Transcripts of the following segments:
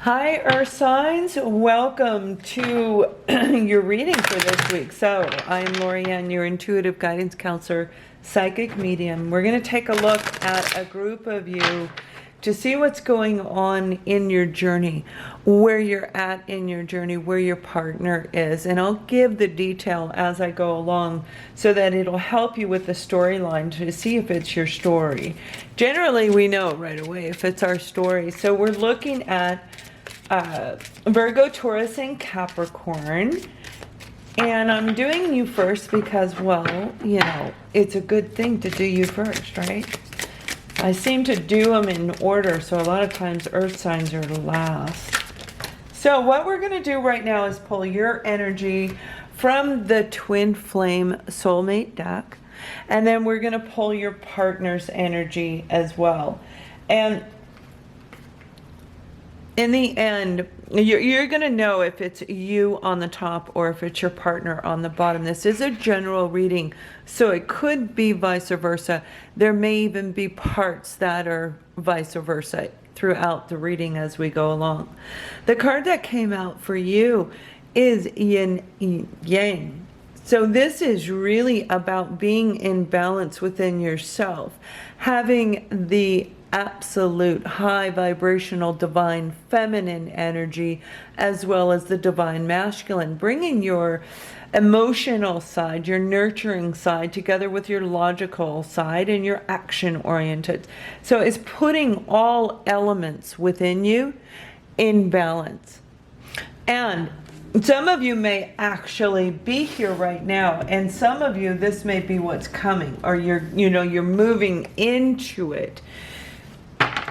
Hi, Earth signs. Welcome to your reading for this week. So, I'm Lorianne, your intuitive guidance counselor, psychic medium. We're going to take a look at a group of you to see what's going on in your journey, where you're at in your journey, where your partner is. And I'll give the detail as I go along so that it'll help you with the storyline to see if it's your story. Generally, we know right away if it's our story. So we're looking at Virgo, Taurus, and Capricorn. And I'm doing you first because, well, you know, it's a good thing to do you first, right? I seem to do them in order, so a lot of times earth signs are last. So what we're going to do right now is pull your energy from the Twin Flame Soulmate deck. And then we're going to pull your partner's energy as well. And in the end, you're going to know if it's you on the top or if it's your partner on the bottom. This is a general reading, so it could be vice versa. There may even be parts that are vice versa throughout the reading as we go along. The card that came out for you is Yin Yang. So this is really about being in balance within yourself, having the absolute high vibrational divine feminine energy as well as the divine masculine, bringing your emotional side, your nurturing side together with your logical side and your action oriented. So it's putting all elements within you in balance. And some of you may actually be here right now, and some of you, this may be what's coming, or you're moving into it.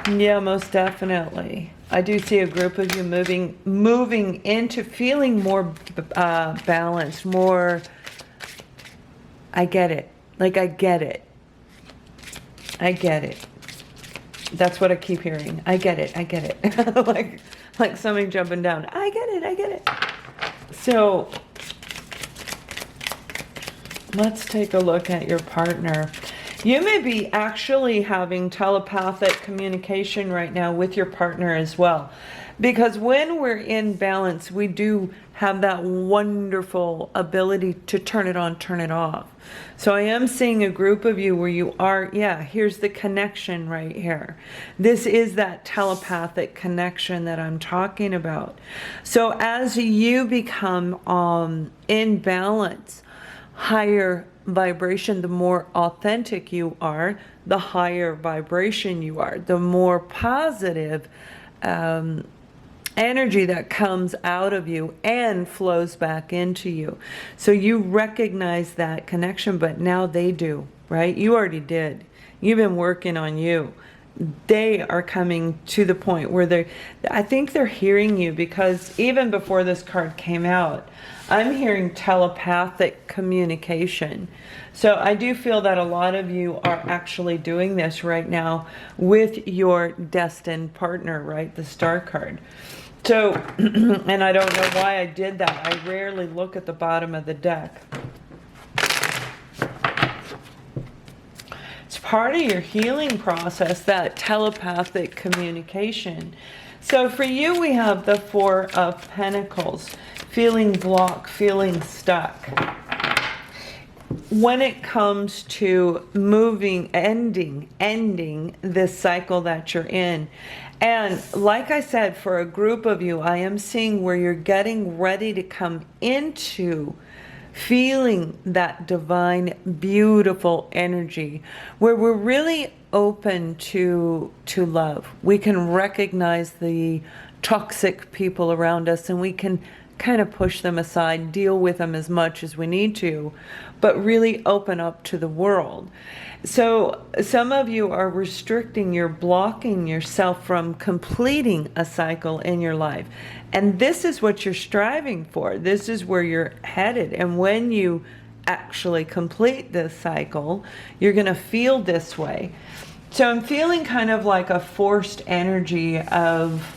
Yeah, most definitely. I do see a group of you moving into feeling more balanced, more, I get it. Like, I get it. I get it. That's what I keep hearing. I get it. I get it. like somebody jumping down. I get it. I get it. So let's take a look at your partner. You may be actually having telepathic communication right now with your partner as well. Because when we're in balance, we do have that wonderful ability to turn it on, turn it off. So I am seeing a group of you where you are, yeah, here's the connection right here. This is that telepathic connection that I'm talking about. So as you become in balance, higher vibration, the more authentic you are, the higher vibration you are, the more positive energy that comes out of you and flows back into you. So you recognize that connection, but now they do, right? You already did. You've been working on you. They are coming to the point where I think they're hearing you, because even before this card came out, I'm hearing telepathic communication. So I do feel that a lot of you are actually doing this right now with your destined partner, right? The Star card. So, and I don't know why I did that. I rarely look at the bottom of the deck. It's part of your healing process, that telepathic communication. So for you, we have the Four of Pentacles, feeling blocked, feeling stuck. When it comes to moving, ending this cycle that you're in. And like I said, for a group of you, I am seeing where you're getting ready to come into feeling that divine, beautiful energy, where we're really open to love. We can recognize the toxic people around us, and we can kind of push them aside, deal with them as much as we need to, but really open up to the world. So some of you are restricting, you're blocking yourself from completing a cycle in your life. And this is what you're striving for. This is where you're headed. And when you actually complete this cycle, you're going to feel this way. So I'm feeling kind of like a forced energy of,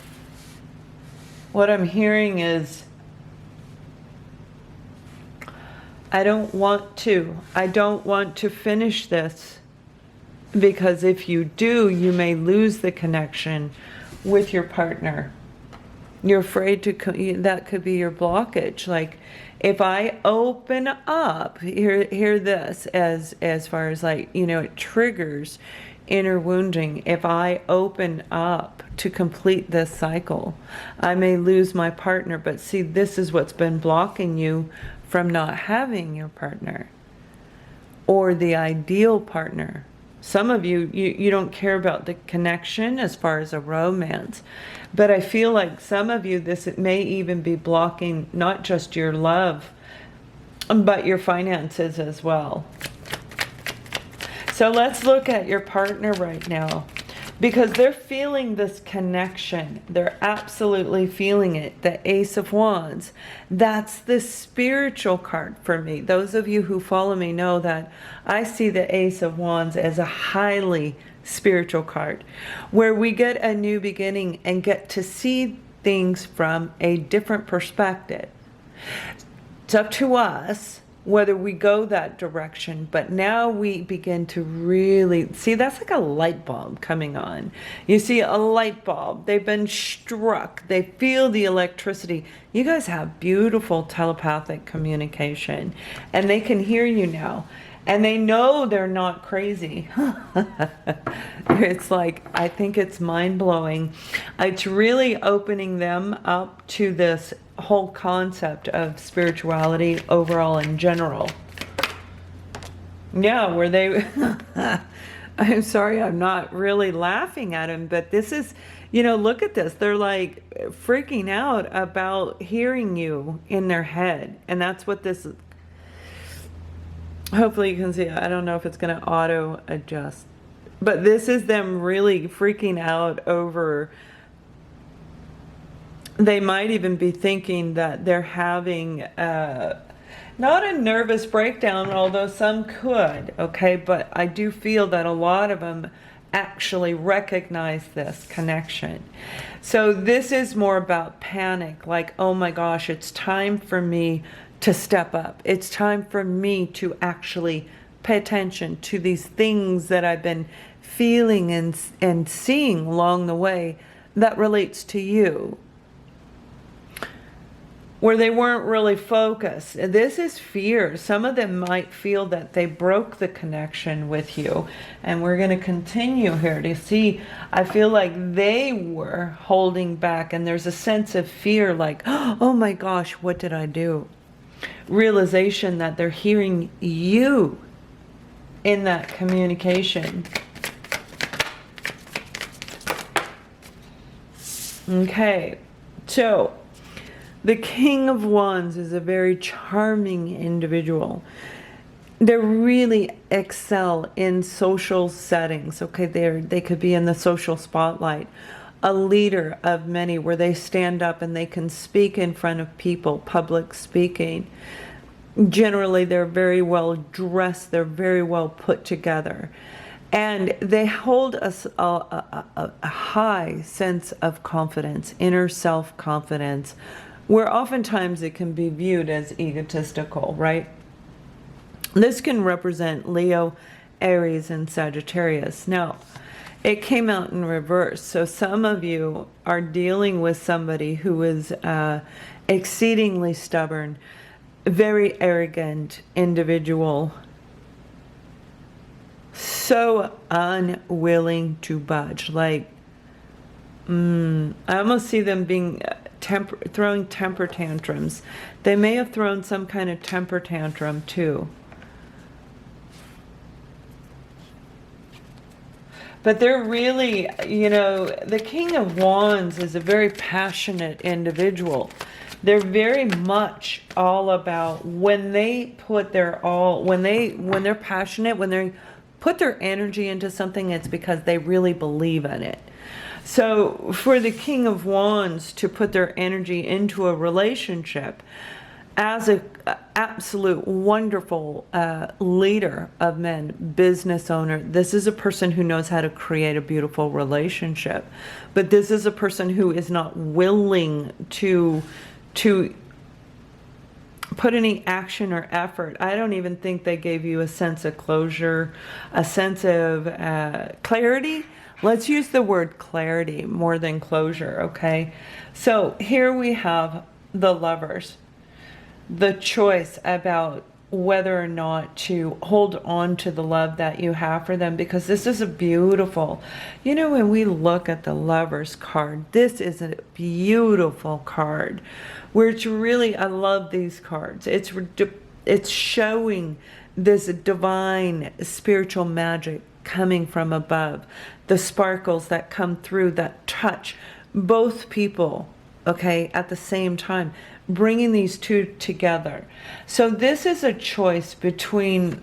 what I'm hearing is, I don't want to finish this, because if you do, you may lose the connection with your partner. You're afraid to, that could be your blockage. Like, if I open up, hear this, as far as like, it triggers inner wounding. If I open up to complete this cycle, I may lose my partner. But see, this is what's been blocking you from not having your partner or the ideal partner. Some of you, you don't care about the connection as far as a romance. But I feel like some of you, it may even be blocking not just your love, but your finances as well. So let's look at your partner right now, because they're feeling this connection. They're absolutely feeling it. The Ace of Wands. That's the spiritual card for me. Those of you who follow me know that I see the Ace of Wands as a highly spiritual card, where we get a new beginning and get to see things from a different perspective. It's up to us whether we go that direction, but now we begin to really see. That's like a light bulb coming on. You see a light bulb, they've been struck, they feel the electricity. You guys have beautiful telepathic communication, and they can hear you now, and they know they're not crazy. It's like, I think it's mind-blowing. It's really opening them up to this whole concept of spirituality overall in general. Yeah, where they I'm sorry, I'm not really laughing at him, but this is, look at this. They're like freaking out about hearing you in their head. And that's what this is. Hopefully you can see. I don't know if it's going to auto adjust, but this is them really freaking out over. They might even be thinking that they're having not a nervous breakdown, although some could, okay? But I do feel that a lot of them actually recognize this connection. So this is more about panic, like, oh my gosh, it's time for me to step up. It's time for me to actually pay attention to these things that I've been feeling and seeing along the way that relates to you, where they weren't really focused. This is fear. Some of them might feel that they broke the connection with you. And we're going to continue here to see. I feel like they were holding back, and there's a sense of fear, like, oh my gosh, what did I do? Realization that they're hearing you in that communication. Okay, so the King of Wands is a very charming individual. They really excel in social settings. Okay, they could be in the social spotlight. A leader of many, where they stand up and they can speak in front of people, public speaking. Generally, they're very well dressed. They're very well put together. And they hold a high sense of confidence, inner self-confidence, where oftentimes it can be viewed as egotistical, right? This can represent Leo, Aries, and Sagittarius. Now, it came out in reverse. So some of you are dealing with somebody who is exceedingly stubborn, very arrogant individual, so unwilling to budge. Like, I almost see them being throwing temper tantrums. They may have thrown some kind of temper tantrum too. But they're really, the King of Wands is a very passionate individual. They're very much all about, when they put their all, when they're passionate, when they put their energy into something, it's because they really believe in it. So for the King of Wands to put their energy into a relationship, as an absolute wonderful leader of men, business owner, this is a person who knows how to create a beautiful relationship. But this is a person who is not willing to put any action or effort. I don't even think they gave you a sense of closure, a sense of clarity. Let's use the word clarity more than closure, okay? So here we have the Lovers, the choice about whether or not to hold on to the love that you have for them, because this is a beautiful, you know, when we look at the Lovers card, this is a beautiful card where it's really, I love these cards. It's showing this divine spiritual magic coming from above, the sparkles that come through that touch both people, okay, at the same time, bringing these two together. So this is a choice between,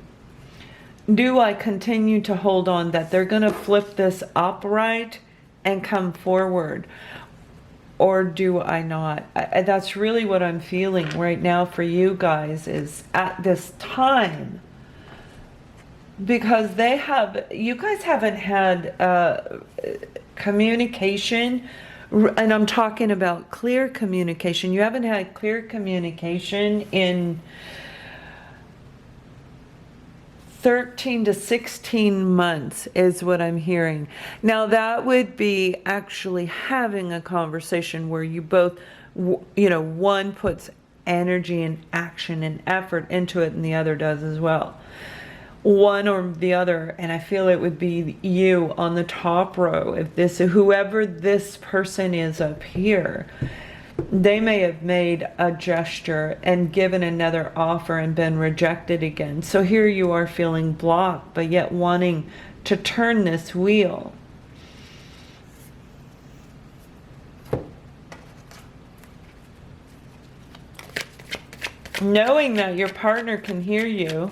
do I continue to hold on that they're going to flip this upright and come forward, or do I not? That's really what I'm feeling right now for you guys, is at this time, because you guys haven't had communication, and I'm talking about clear communication. You haven't had clear communication in 13 to 16 months is what I'm hearing. Now that would be actually having a conversation where you both, you know, one puts energy and action and effort into it and the other does as well. One or the other, and I feel it would be you on the top row. If this, whoever this person is up here, they may have made a gesture and given another offer and been rejected again. So here you are feeling blocked, but yet wanting to turn this wheel. Knowing that your partner can hear you.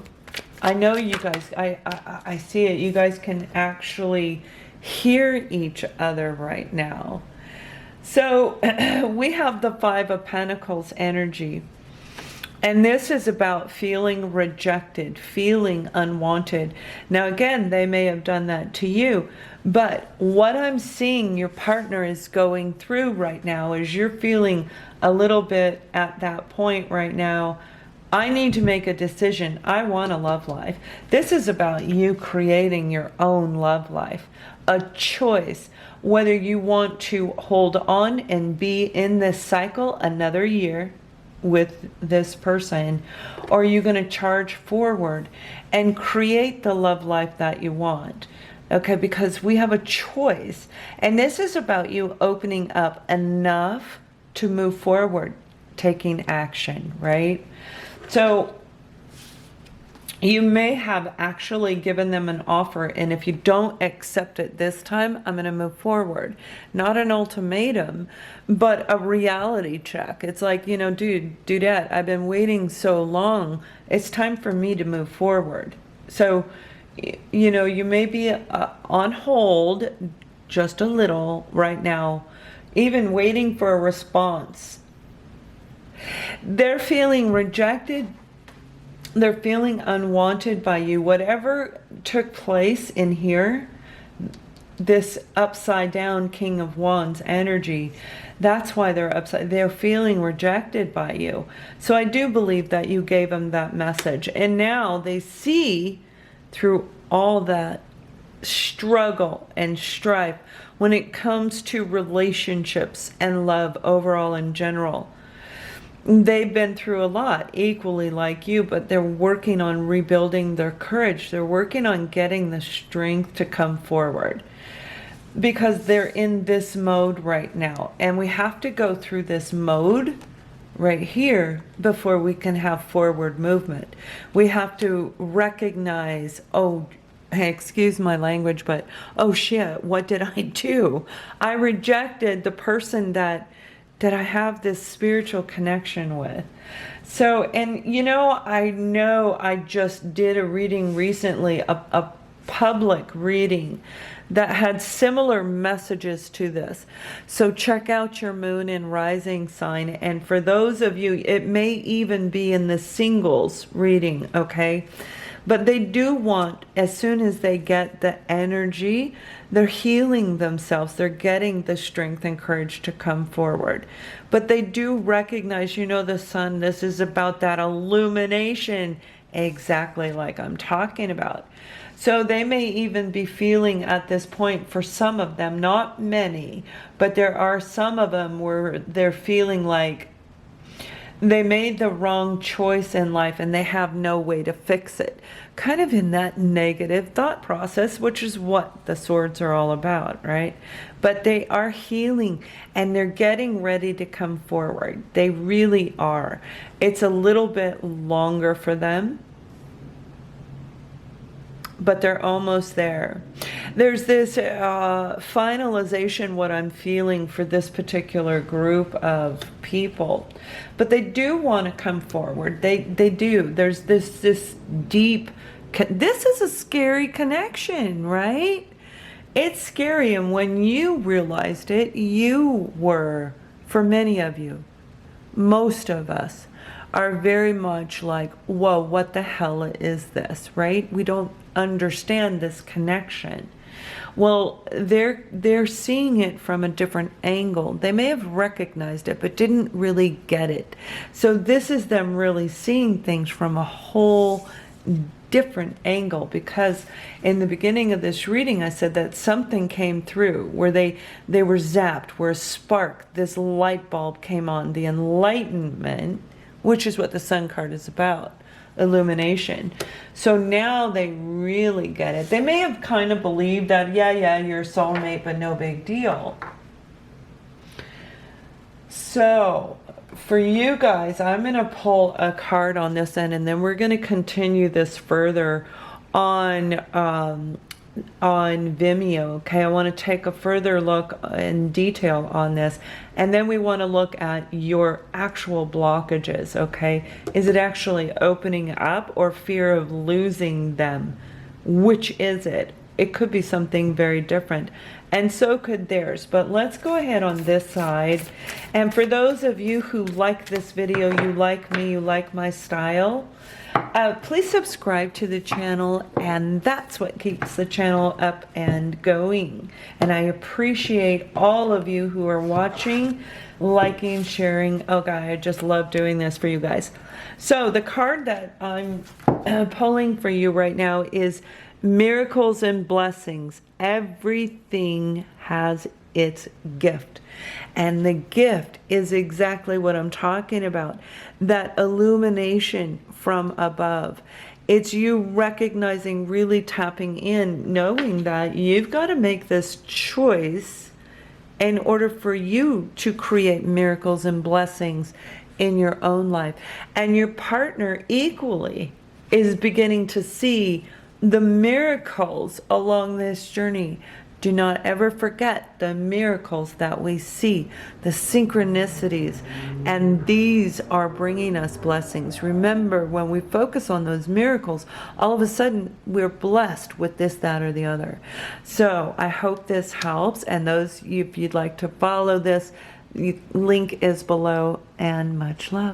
I know you guys, I see it. You guys can actually hear each other right now. So we have the Five of Pentacles energy. And this is about feeling rejected, feeling unwanted. Now again, they may have done that to you. But what I'm seeing your partner is going through right now is you're feeling a little bit at that point right now. I need to make a decision. I want a love life. This is about you creating your own love life. A choice, whether you want to hold on and be in this cycle another year with this person, or are you going to charge forward and create the love life that you want? Okay, because we have a choice. And this is about you opening up enough to move forward, taking action, right? So you may have actually given them an offer, and if you don't accept it this time, I'm going to move forward. Not an ultimatum, but a reality check. It's like, you know, dudette, I've been waiting so long. It's time for me to move forward. So, you know, you may be on hold just a little right now, even waiting for a response. They're feeling rejected. They're feeling unwanted by you. Whatever took place in here, this upside down King of Wands energy, that's why they're feeling rejected by you. So I do believe that you gave them that message. And now they see through all that struggle and strife when it comes to relationships and love overall in general. They've been through a lot, equally like you, but they're working on rebuilding their courage. They're working on getting the strength to come forward, because they're in this mode right now. And we have to go through this mode right here before we can have forward movement. We have to recognize, oh, hey, excuse my language, but oh shit, what did I do? I rejected the person that I have this spiritual connection with. So, and you know I just did a reading recently, a public reading that had similar messages to this. So check out your moon and rising sign. And for those of you, it may even be in the singles reading, okay? But they do want, as soon as they get the energy, they're healing themselves. They're getting the strength and courage to come forward. But they do recognize, you know, the sun, this is about that illumination, exactly like I'm talking about. So they may even be feeling at this point, for some of them, not many, but there are some of them where they're feeling like they made the wrong choice in life and they have no way to fix it. Kind of in that negative thought process, which is what the swords are all about, right? But they are healing and they're getting ready to come forward. They really are. It's a little bit longer for them, but they're almost there. There's this finalization, what I'm feeling for this particular group of people, but they do want to come forward. They do. There's this deep, this is a scary connection, right? It's scary, and when you realized it, you were, for many of you, most of us, are very much like, whoa, what the hell is this, right? We don't understand this connection. Well, they're seeing it from a different angle. They may have recognized it, but didn't really get it. So this is them really seeing things from a whole different angle, because in the beginning of this reading I said that something came through where they were zapped, where a spark, this light bulb came on, the enlightenment, which is what the Sun card is about, illumination. So now they really get it. They may have kind of believed that, yeah, you're a soulmate, but no big deal. So for you guys, I'm going to pull a card on this end, and then we're going to continue this further on Vimeo. Okay, I want to take a further look in detail on this, and then we want to look at your actual blockages. Okay, is it actually opening up or fear of losing them? Which is it? It could be something very different, and so could theirs. But let's go ahead on this side. And for those of you who like this video, you like me, you like my style, please subscribe to the channel, and that's what keeps the channel up and going. And I appreciate all of you who are watching, liking, sharing. Oh God, I just love doing this for you guys. So the card that I'm pulling for you right now is Miracles and Blessings. Everything has its gift, and the gift is exactly what I'm talking about, that illumination from above. It's you recognizing, really tapping in, knowing that you've got to make this choice in order for you to create miracles and blessings in your own life. And your partner equally is beginning to see the miracles along this journey. Do not ever forget the miracles that we see, the synchronicities, and these are bringing us blessings. Remember, when we focus on those miracles, all of a sudden we're blessed with this, that, or the other. So I hope this helps, and those, if you'd like to follow this, link is below, and much love.